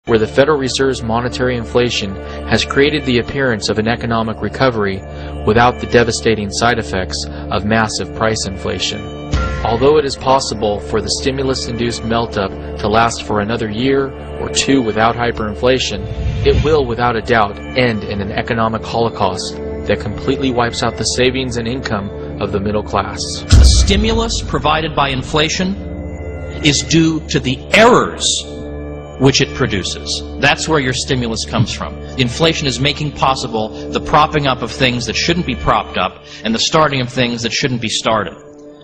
where the Federal Reserve's monetary inflation has created the appearance of an economic recovery without the devastating side effects of massive price inflation. Although it is possible for the stimulus-induced melt-up to last for another year or two without hyperinflation, it will without a doubt end in an economic holocaust that completely wipes out the savings and income of the middle class. The stimulus provided by inflation is due to the errors which it produces. That's where your stimulus comes from. Inflation is making possible the propping up of things that shouldn't be propped up and the starting of things that shouldn't be started.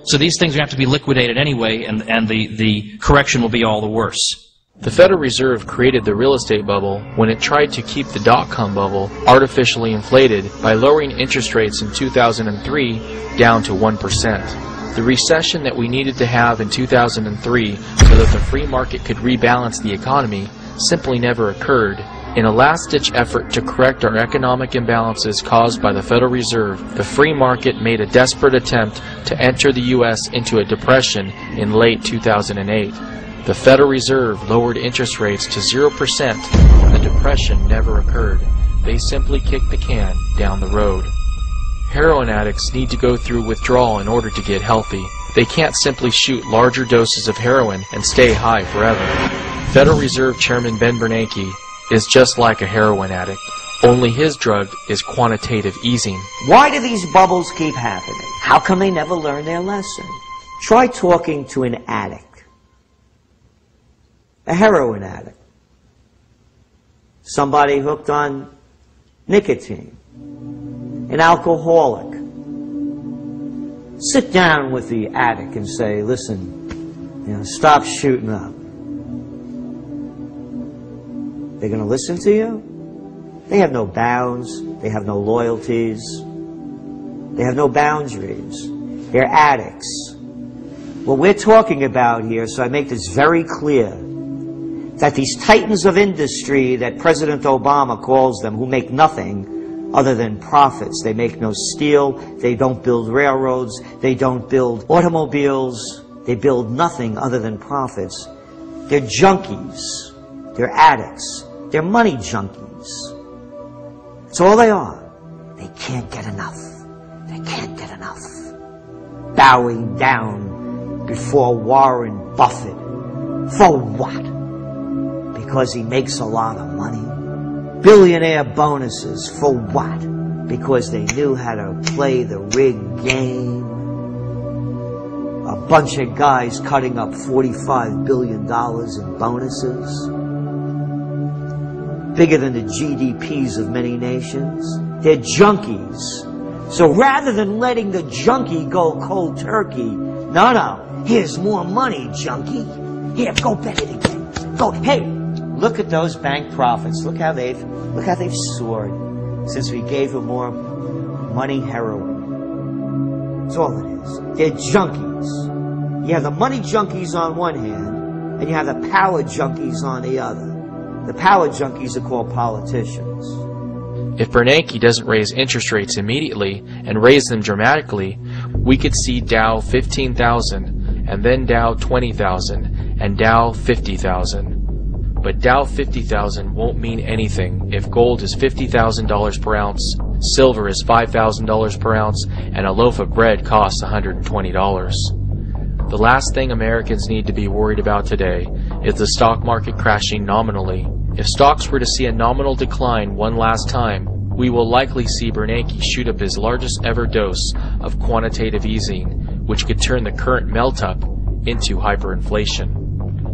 So these things have to be liquidated anyway, and the correction will be all the worse. The Federal Reserve created the real estate bubble when it tried to keep the dot-com bubble artificially inflated by lowering interest rates in 2003 down to 1%. The recession that we needed to have in 2003 so that the free market could rebalance the economy simply never occurred. In a last-ditch effort to correct our economic imbalances caused by the Federal Reserve, the free market made a desperate attempt to enter the U.S. into a depression in late 2008. The Federal Reserve lowered interest rates to 0% and the depression never occurred. They simply kicked the can down the road. Heroin addicts need to go through withdrawal in order to get healthy. They can't simply shoot larger doses of heroin and stay high forever. Federal Reserve Chairman Ben Bernanke is just like a heroin addict, only his drug is quantitative easing. Why do these bubbles keep happening? How come they never learn their lesson? Try talking to an addict, a heroin addict, somebody hooked on nicotine, an alcoholic. Sit down with the addict and say, listen, stop shooting up. They're going to listen to you? They have no bounds. They have no loyalties. They have no boundaries. They're addicts. What we're talking about here, so I make this very clear, that these titans of industry that President Obama calls them, who make nothing other than profits. They make no steel. They don't build railroads. They don't build automobiles. They build nothing other than profits. They're junkies. They're addicts. They're money junkies. That's all they are. They can't get enough. They can't get enough. Bowing down before Warren Buffett. For what? Because he makes a lot of money. Billionaire bonuses. For what? Because they knew how to play the rigged game. A bunch of guys cutting up $45 billion in bonuses. Bigger than the GDPs of many nations. They're junkies. So rather than letting the junkie go cold turkey, no, here's more money, junkie. Here, go bet it again. Go, hey, look at those bank profits. Look how they've soared since we gave them more money heroin. That's all it is. They're junkies. You have the money junkies on one hand, and you have the power junkies on the other. The power junkies are called politicians. If Bernanke doesn't raise interest rates immediately and raise them dramatically, we could see Dow 15,000, and then Dow 20,000, and Dow 50,000. But Dow 50,000 won't mean anything if gold is $50,000 per ounce, silver is $5,000 per ounce, and a loaf of bread costs $120. The last thing Americans need to be worried about today is the stock market crashing nominally. If stocks were to see a nominal decline one last time, we will likely see Bernanke shoot up his largest ever dose of quantitative easing, which could turn the current melt-up into hyperinflation.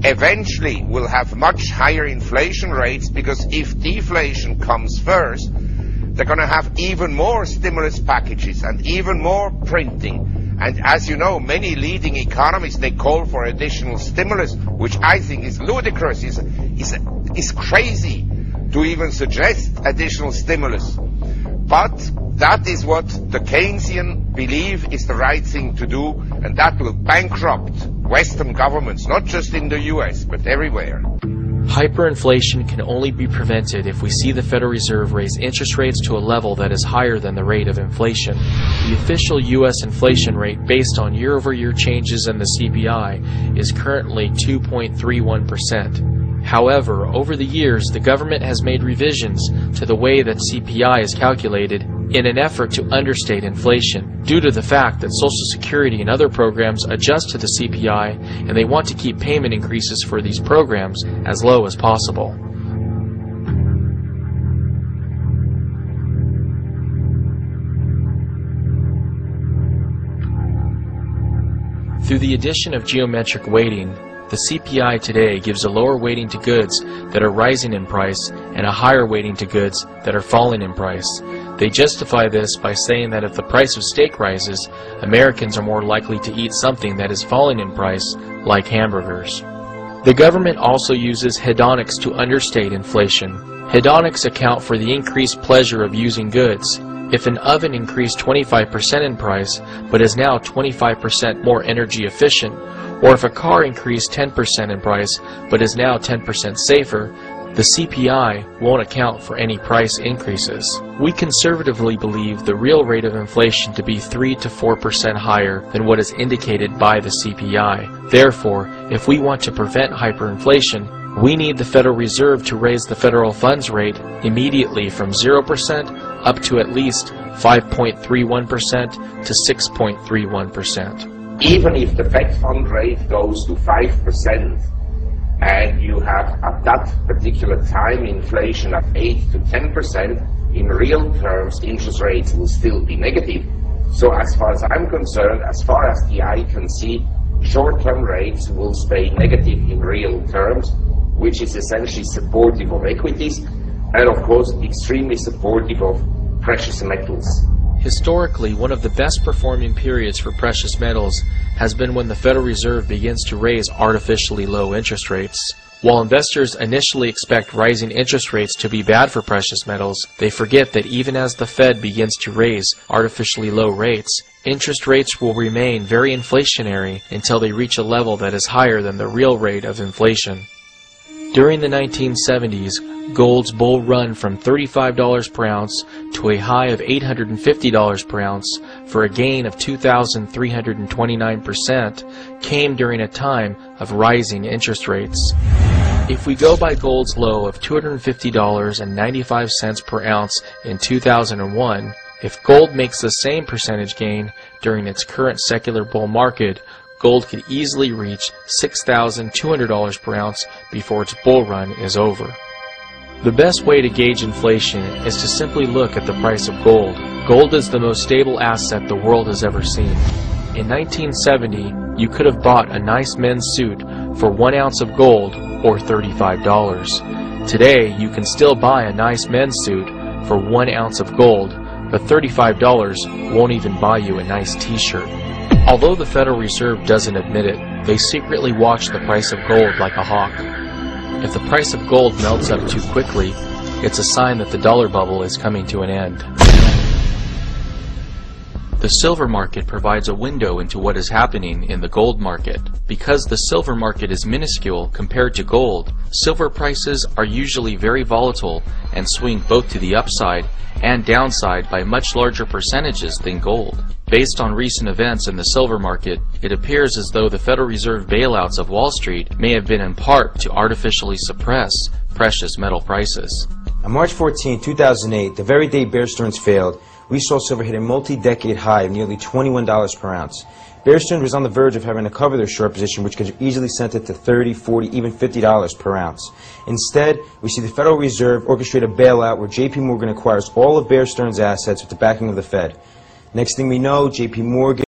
Eventually, we'll have much higher inflation rates because if deflation comes first, they're going to have even more stimulus packages and even more printing. And as you know, many leading economists, they call for additional stimulus, which I think is ludicrous, is crazy to even suggest additional stimulus. But that is what the Keynesian believe is the right thing to do, and that will bankrupt Western governments, not just in the US, but everywhere. Hyperinflation can only be prevented if we see the Federal Reserve raise interest rates to a level that is higher than the rate of inflation. The official U.S. inflation rate based on year-over-year changes in the CPI is currently 2.31%. However, over the years, the government has made revisions to the way that CPI is calculated in an effort to understate inflation, due to the fact that Social Security and other programs adjust to the CPI, and they want to keep payment increases for these programs as low as possible. Through the addition of geometric weighting, the CPI today gives a lower weighting to goods that are rising in price and a higher weighting to goods that are falling in price. They justify this by saying that if the price of steak rises, Americans are more likely to eat something that is falling in price, like hamburgers. The government also uses hedonics to understate inflation. Hedonics account for the increased pleasure of using goods. If an oven increased 25% in price, but is now 25% more energy efficient, or if a car increased 10% in price, but is now 10% safer, the CPI won't account for any price increases. We conservatively believe the real rate of inflation to be 3 to 4% higher than what is indicated by the CPI. Therefore, if we want to prevent hyperinflation, we need the Federal Reserve to raise the federal funds rate immediately from 0% up to at least 5.31% to 6.31%. Even if the Fed fund rate goes to 5% and you have at that particular time inflation of 8 to 10%, in real terms interest rates will still be negative. So as far as I'm concerned, as far as the eye can see, short-term rates will stay negative in real terms, which is essentially supportive of equities and of course extremely supportive of precious metals. Historically, one of the best performing periods for precious metals has been when the Federal Reserve begins to raise artificially low interest rates. While investors initially expect rising interest rates to be bad for precious metals, they forget that even as the Fed begins to raise artificially low rates, interest rates will remain very inflationary until they reach a level that is higher than the real rate of inflation. During the 1970s, gold's bull run from $35 per ounce to a high of $850 per ounce for a gain of 2,329% came during a time of rising interest rates. If we go by gold's low of $250.95 per ounce in 2001, if gold makes the same percentage gain during its current secular bull market, gold could easily reach $6,200 per ounce before its bull run is over. The best way to gauge inflation is to simply look at the price of gold. Gold is the most stable asset the world has ever seen. In 1970, you could have bought a nice men's suit for 1 ounce of gold or $35. Today, you can still buy a nice men's suit for 1 ounce of gold, but $35 won't even buy you a nice t-shirt. Although the Federal Reserve doesn't admit it, they secretly watch the price of gold like a hawk. If the price of gold melts up too quickly, it's a sign that the dollar bubble is coming to an end. The silver market provides a window into what is happening in the gold market. Because the silver market is minuscule compared to gold, silver prices are usually very volatile and swing both to the upside and downside by much larger percentages than gold. Based on recent events in the silver market, it appears as though the Federal Reserve bailouts of Wall Street may have been in part to artificially suppress precious metal prices. On March 14, 2008, the very day Bear Stearns failed, we saw silver hit a multi-decade high of nearly $21 per ounce. Bear Stearns was on the verge of having to cover their short position, which could have easily sent it to $30, $40, even $50 per ounce. Instead, we see the Federal Reserve orchestrate a bailout where J.P. Morgan acquires all of Bear Stearns' assets with the backing of the Fed. Next thing we know, J.P. Morgan